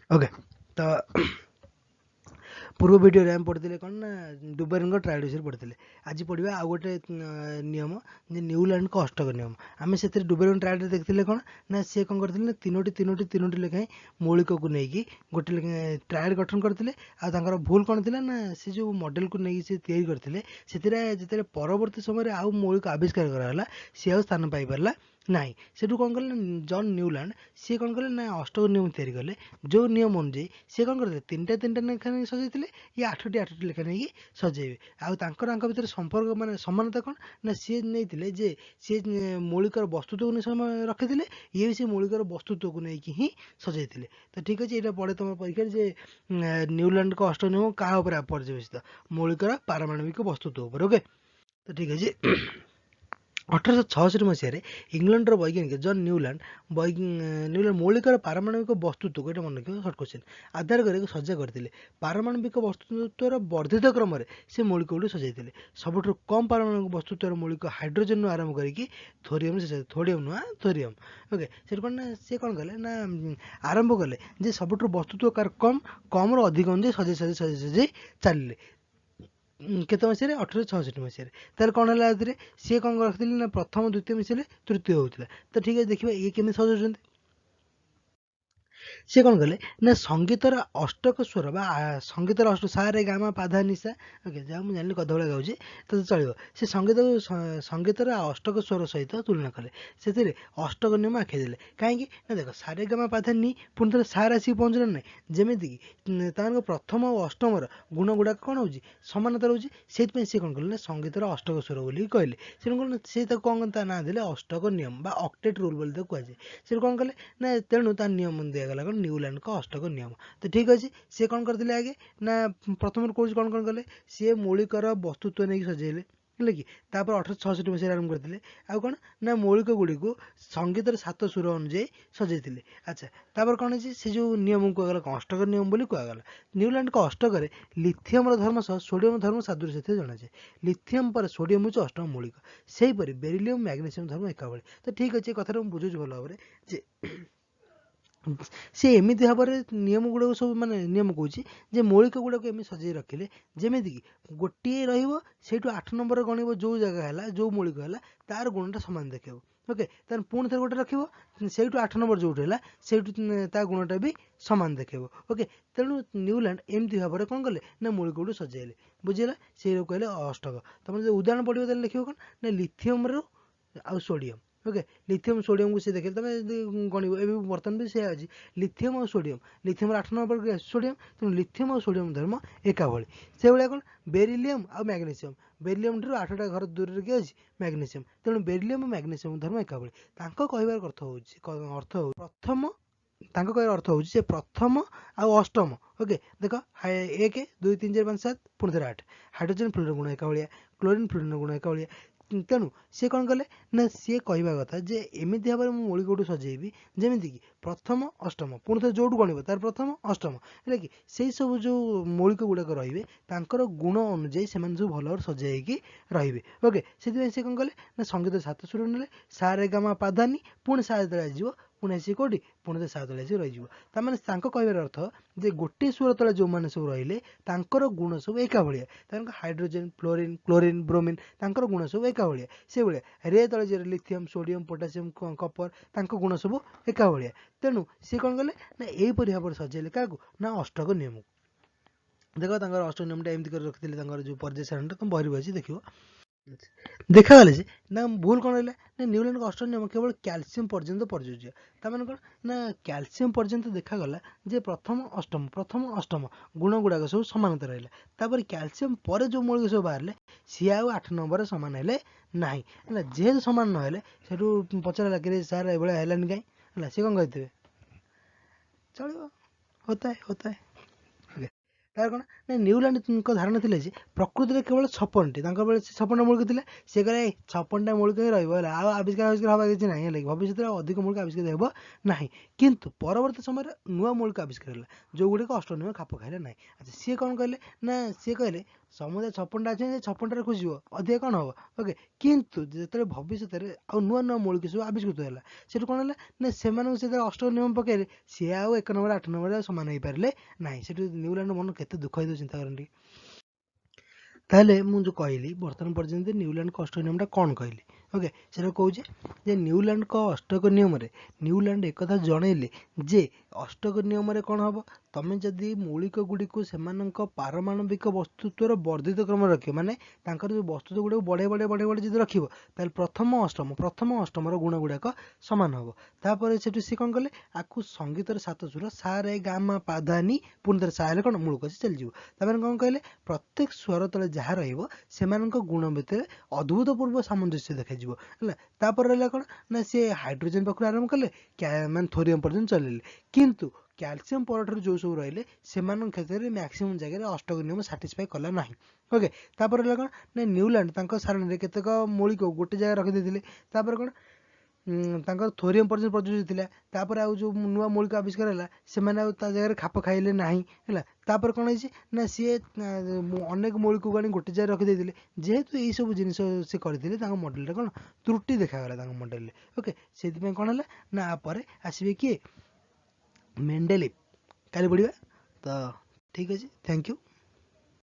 Okay तो पूर्व video आम पढ़ते कौन ना डुबेरन ट्रायल विषय पढ़ते आज पढ़ा आउ गोटे नियम जे न्यूलैंड का अष्टक नियम आम से डुबेरन ट्रायल देखते कौन ना सी कौन करते ना तीनोटी लेखाएं मौलिक को लेकिन गोटे ट्रायल गठन करते भूल कौन थी ना से जो मॉडल को लेकिन से तैयारी करते से परवर्ती समय आउ मौलिक आविष्कार कराला सी आ स्थान पाइपारा ना से कौन कले जन न्यूलैंड सी कौन कले ना अष्टक नियम तैयारी कले जो नियम अनुଯାयी सी कौन करते तीन लेखा सजाई ये आठटी लेखा नहीं सजेबे आंक भितर संपर्क माने समानता कौन ना सी नहीं जे सी मौलिकर वस्तुत्व को नहीं रखी ये भी से मौलिकर वस्तुत्व को लेकिन ही सजाई तो ठीक अच्छे ये पढ़े तुम परीक्षा जे न्यूलैंड का अष्टक नियम क्या पर्यवेसित मौलिकर पारमाणविक वस्तुत्व ओके तो ठीक अच्छे 1866 मसीह इंग्लैंडर वैज्ञानिक जन न्यूलैंड मौलिकर पारमाणविक वस्तुत्व को मन रखिए सर्ट क्वेश्चन आधार कर सजा करते पारमाणविक वस्तुत्वर वर्धित क्रम से मौलिक गुड़ी सजाई सबुठ कम पारमाणविक वस्तुत्वर मौलिक हाइड्रोजेन आरंभ करके थोरियम से थोडियम नुआ थोरियम ओके से कौन ना सी कौन कले ना आरंभ कले जे सबुठ वस्तुत्व कार कम कम अधिक अनुଯାयी सजाई सजाई सजाई सजाई चलिए केते मसीह 1866 मसीह तार कौन है सी कौन रखिले ना प्रथम द्वितीय मिसले तृतीय होता तो ठीक है देखिए ये केमी सजाऊँ सी कौन कले ना संगीतर अष्टक स्वर संगीतर अष्ट सा रे गामा पाधा निशा ओके जहाँ मुझे जानी कद भाई गाँव तो चलो से संगीतर अष्टक स्वर सहित तुलना कले से अष्टक नियम आखि देले कहीं ना देख सारे गामा पाधा नि पुणी थे सार आसिक पहुँचल ना जमीक प्रथम और अष्टम गुण गुड़ाक कौन हो समानता रोचे से सी कौन कले ना संगीतर अष्टक स्वर बोली कहले से कौन से कौन ता ना देले अष्टक नियम बा ऑक्टेट रूल बोली कहुए से कौन कले ना तेणु तार नियम दिगला कौन न्यूलैंड का अष्टक नियम तो ठीक अच्छे सी कौन करते आगे ना प्रथम कौन कौन कौन कले सी मौलिकर वस्तुत्व नहीं सजेले है कि 1866 मसीह आरंभ करते आउ कौन ना मौलिक गुड़ी को संगीतर 7 सुर अनुଯାयी सजाई अच्छा तापर कौन है से जो नियम कहगला अष्टक नियम बोली कहगला न्यूलैंड का अष्टक लिथियम धर्म सह सोडियम धर्म सादृश्य से जनाए लिथियम पर सोडियम हूँ अष्टम मौलिक से बेरिलियम मैग्नेशियम धर्म एका भाई तो ठीक अच्छे कथा बुझुँ भल भाव जे सी एमती भाव में नियम गुड़ाक सब माने नियम कहे मौलिक गुड़ाक एम सजाई रखिले जमीक गोटे रही 8 नंबर गणव जो जगह है जो मौलिक है तार गुणटा सामान देखे ओके तेन पुणी थे गोटे रखिए से 8 नंबर जो है से गुणटा भी सामान देखे ओके तेणु न्यूलैंड एमती भाव में कौन कले ना मौलिक गुड़ सजाइले बुझेगा से कहले अष्टक तुम जो उदाहरण पढ़ो लिखे कौन ना लिथियम आउ सोडियम ओके लिथियम सोडियम को सी देखे तुम गणव बर्तमान भी से आज लिथियम और सोडियम लिथियम 8 नंबर सोडियम तेणु लिथियम और सोडियम धर्म एका भाई से भाया कौन बेरिलियम आ मैग्नेशियम बेरिलियम ठार 8टा घर दूर किए अच्छी मैग्नेशियम तेणु बेरिलियम और मैग्नेशियम धर्म एका भाई कहबार अर्थ हो प्रथम कहर अर्थ हूँ से प्रथम आउ अष्टम ओके देख 1 2 3 4 5 7 पुणी थे 8 हाइड्रोजेन फ्लूइड गुण एका भाया क्लोरीन फ्लूइड गुण एका भाया तेणु सी कौन कले ना सी कहवा कथा जे एमती भाव में मौलिक गुड़ सजेबी जमीक प्रथम अष्टम पुणी थे जो गणव तार प्रथम अष्टम है कि से सब जो मौलिक गुड़ाक रे गुण अनुଯାयी से सब भल भाव सजाइकी रे ओके से कौन कले ना संगीत 7 सुर ने सा रे गामा पाधानी पुणी सा जो आसो पुणी आसी कौटी पुणी थे सा तले आसी रही ताने कहबार अर्थ जे गोटे स्वर तले जो मैंने सब रही गुण सब एका भाया हाइड्रोजेन फ्लोरीन क्लोरीन ब्रोमीन गुण सब एका भाया से भाया रे तले जो लिथियम सोडियम पोटासियम कपर गुण सब एका भाया तेणु सी कौन कले ना यहीपरि भाव में सजाइले क्या ना अष्टक नियम देख अष्टक नियमटा एमती कर रखी जो पर्याय सारणीटा तुम बहरी बस देख देखागला जे ना भूल कौन रहा ना न्यूलैंड का अष्टक नियम केवल कैल्शियम पर्यंत प्रযোज्य तार कौन ना कैल्शियम पर्यंत देखागला जे प्रथम अष्टम गुण गुड़ाक सब समानता रहा कैल्शियम पर जो मौलिक सब बाहर सी आउ 8 नंबर सामान है ना जेहेतु सामान ना से पचारा कि सार ये है कहीं सी कौन कहते चलो होता है तार कौन ना न्यूलैंड धारणा थी प्रकृति में केवल 56टी 56टा मौलिक थी सी कहे 56टा मौलिक ही रहा आविष्कार हवा किसी ना भविष्य में अधिक मौलिक आविष्कार हो ना किंतु परवर्त समय नुआ मौलिक आविष्कार है जो गुड़िक अष्टक नियम खाप खाइले ना अच्छा सी कौन कहले ना सी कहले ସମୁଦାୟ 56ଟା ଅଛି, ସେ 56ଟାରେ ଖୋଜିବ ଅଧିକା କ'ଣ ହେବ? ଓକେ, କିନ୍ତୁ ଯେତେବେଳେ ଭବିଷ୍ୟତରେ ଆଉ ନୂଆ ନୂଆ ମୌଳିକ ସବୁ ଆବିଷ୍କୃତ ହେଲା, ସେଠୁ କ'ଣ ହେଲା ନା ସେମାନଙ୍କୁ ଯେତେବେଳେ ଅଷ୍ଟକ ନିୟମ ପକେଇଲେ ସିଏ ଆଉ 1 ନମ୍ବର 8 ନମ୍ବରରେ ସମାନ ହେଇପାରିଲେ ନାହିଁ। ସେଠୁ ନ୍ୟୁଲ୍ୟାଣ୍ଡ ମନ କେତେ ଦୁଃଖ ହେଇଥିବ ଚିନ୍ତା କରନ୍ତି। ତାହେଲେ ମୁଁ ଯେଉଁ କହିଲି ବର୍ତ୍ତମାନ ପର୍ଯ୍ୟନ୍ତ ନ୍ୟୁଲ୍ୟାଣ୍ଡଙ୍କ ଅଷ୍ଟକ ନିୟମଟା କ'ଣ କହିଲି? ଓକେ, ସେଟା କହୁଛେ ଯେ ନ୍ୟୁଲ୍ୟାଣ୍ଡଙ୍କ ଅଷ୍ଟକ ନିୟମରେ ନ୍ୟୁଲ୍ୟାଣ୍ଡ ଏକଥା ଜଣେଇଲେ ଯେ ଅଷ୍ଟକ ନିୟମରେ କ'ଣ ହେବ, ତମେ ଯଦି ମୌଳିକ ଗୁଡ଼ିକୁ ସେମାନଙ୍କ ପାରମାଣବିକ ବସ୍ତୁତ୍ୱର ବର୍ଦ୍ଧିତ କ୍ରମରେ ରଖିବ, ମାନେ ତାଙ୍କର ଯେଉଁ ବସ୍ତୁତ୍ୱ ଗୁଡ଼ିକୁ ବଢ଼େଇ ଯଦି ରଖିବ, ତାହେଲେ ପ୍ରଥମ ଅଷ୍ଟମର ଗୁଣ ଗୁଡ଼ାକ ସମାନ ହେବ। ତାପରେ ସେଠୁ ସିଏ କ'ଣ କଲେ, ଆକୁ ସଙ୍ଗୀତର 7 ସୁର ସା ରେ ଗା ମା ପା ଧା ନି, ପୁଣି ଥରେ ସା ହେଲେ କ'ଣ ମୂଳକୁ ଆସି ଚାଲିଯିବ। ତାପରେ କ'ଣ କହିଲେ, ପ୍ରତ୍ୟେକ ସ୍ୱର ତଳେ ଯାହା ରହିବ ସେମାନଙ୍କ ଗୁଣ ଭିତରେ ଅଦ୍ଭୁତପୂର୍ବ ସାମଞ୍ଜସ୍ୟ ଦେଖାଯିବ ହେଲା। ତାପରେ ରହିଲା କ'ଣ ନା ସିଏ ହାଇଡ୍ରୋଜେନ୍ ପାଖରୁ ଆରମ୍ଭ କଲେ ମାନେ ଥୋରିୟମ୍ ପର୍ଯ୍ୟନ୍ତ ଚଲେଇଲେ, କିନ୍ତୁ କ୍ୟାଲସିୟମ୍ ପରଠାରୁ ଯେଉଁ ସବୁ ରହିଲେ ସେମାନଙ୍କ କ୍ଷେତ୍ରରେ ମ୍ୟାକ୍ସିମମ୍ ଜାଗାରେ ଅଷ୍ଟକ ନିୟମ ସାଟିସ୍ଫାଏ କଲା ନାହିଁ। ଓକେ, ତାପରେ ରହିଲା କ'ଣ ନା ନ୍ୟୁଲ୍ୟାଣ୍ଡ ତାଙ୍କ ସାରଣୀରେ କେତେକ ମୌଳିକ ଗୋଟେ ଜାଗାରେ ରଖିଦେଇଥିଲେ। ତାପରେ କ'ଣ ତାଙ୍କର ଥୋରିୟମ୍ ପର୍ଯ୍ୟନ୍ତ ପ୍ରଯୁଜ୍ୟ ଥିଲା। ତାପରେ ଆଉ ଯେଉଁ ନୂଆ ମୌଳିକ ଆବିଷ୍କାର ହେଲା ସେମାନେ ଆଉ ତା ଜାଗାରେ ଖାପ ଖାଇଲେ ନାହିଁ ହେଲା। ତାପରେ କ'ଣ ହେଇଛି ନା ସିଏ ଅନେକ ମୌଳିକକୁ ଆଣି ଗୋଟେ ଜାଗାରେ ରଖିଦେଇଥିଲେ। ଯେହେତୁ ଏଇସବୁ ଜିନିଷ ସେ କରିଥିଲେ ତାଙ୍କ ମଡ଼େଲରେ କ'ଣ ତ୍ରୁଟି ଦେଖାଗଲା ତାଙ୍କ ମଡ଼େଲରେ। ଓକେ, ସେଥିପାଇଁ କ'ଣ ହେଲା ନା ପରେ ଆସିବେ କିଏ, ମେଣ୍ଡେଲିଫ୍। କାଲି ପଢ଼ିବା ତ, ଠିକ୍ ଅଛି, ଥ୍ୟାଙ୍କ ୟୁ।